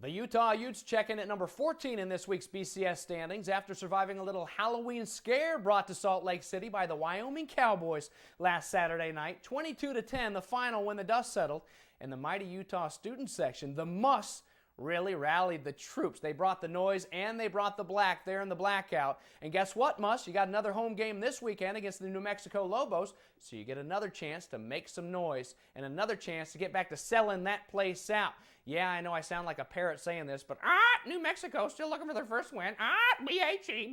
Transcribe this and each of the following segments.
The Utah Utes check in at number 14 in this week's BCS standings after surviving a little Halloween scare brought to Salt Lake City by the Wyoming Cowboys last Saturday night. 22-10, the final when the dust settled. In the mighty Utah student section, the Musts really rallied the troops. They brought the noise and they brought the black there in the blackout. And guess what, Muss? You got another home game this weekend against the New Mexico Lobos, so you get another chance to make some noise and another chance to get back to selling that place out. Yeah, I know I sound like a parrot saying this, but New Mexico still looking for their first win. BHE,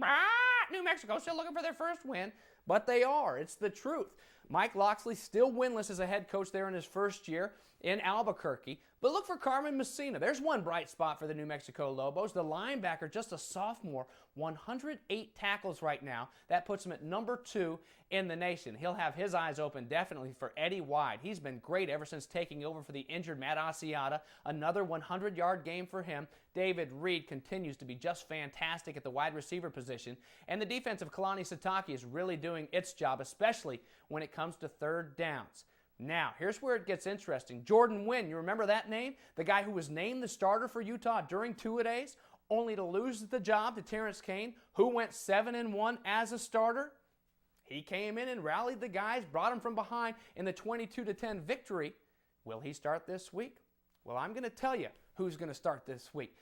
New Mexico still looking for their first win. But they are. It's the truth. Mike Locksley still winless as a head coach there in his first year in Albuquerque. But look for Carmen Messina. There's one bright spot for the New Mexico Lobos. The linebacker, just a sophomore, 108 tackles right now. That puts him at number 2 in the nation. He'll have his eyes open definitely for Eddie White. He's been great ever since taking over for the injured Matt Asiata. Another 100-yard game for him. David Reed continues to be just fantastic at the wide receiver position. And the defense of Kalani Sitake is really doing its job, especially when it comes to third downs. Now, here's where it gets interesting. Jordan Wynn, you remember that name? The guy who was named the starter for Utah during two-a-days, only to lose the job to Terrence Kane, who went 7-1 as a starter. He came in and rallied the guys, brought them from behind in the 22-10 victory. Will he start this week? Well, I'm going to tell you who's going to start this week.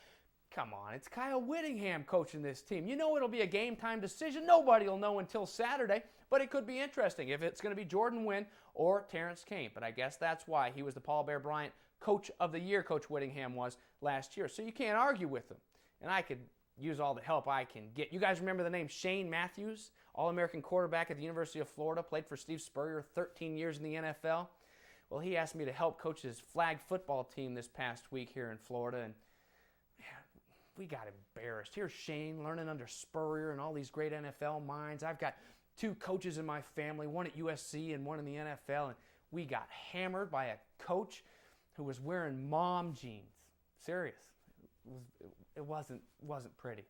Come on, it's Kyle Whittingham coaching this team. You know it'll be a game-time decision. Nobody will know until Saturday, but it could be interesting if it's going to be Jordan Wynn or Terrence Kane. But I guess that's why he was the Paul Bear Bryant Coach of the Year, Coach Whittingham was last year. So you can't argue with him. And I could use all the help I can get. You guys remember the name Shane Matthews, All-American quarterback at the University of Florida, played for Steve Spurrier 13 years in the NFL? Well, he asked me to help coach his flag football team this past week here in Florida, and man, we got embarrassed. Here's Shane learning under Spurrier and all these great NFL minds. I've got 2 coaches in my family, one at USC and one in the NFL, and we got hammered by a coach who was wearing mom jeans. Serious. It wasn't pretty.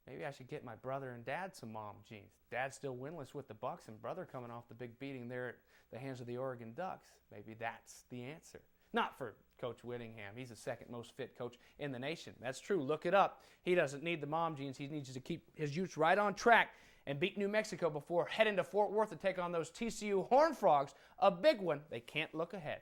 Maybe I should get my brother and dad some mom jeans. Dad's still winless with the Bucks, and brother coming off the big beating there at the hands of the Oregon Ducks. Maybe that's the answer. Not for Coach Whittingham. He's the second most fit coach in the nation. That's true. Look it up. He doesn't need the mom jeans. He needs to keep his Utes right on track and beat New Mexico before heading to Fort Worth to take on those TCU Horned Frogs. A big one. They can't look ahead.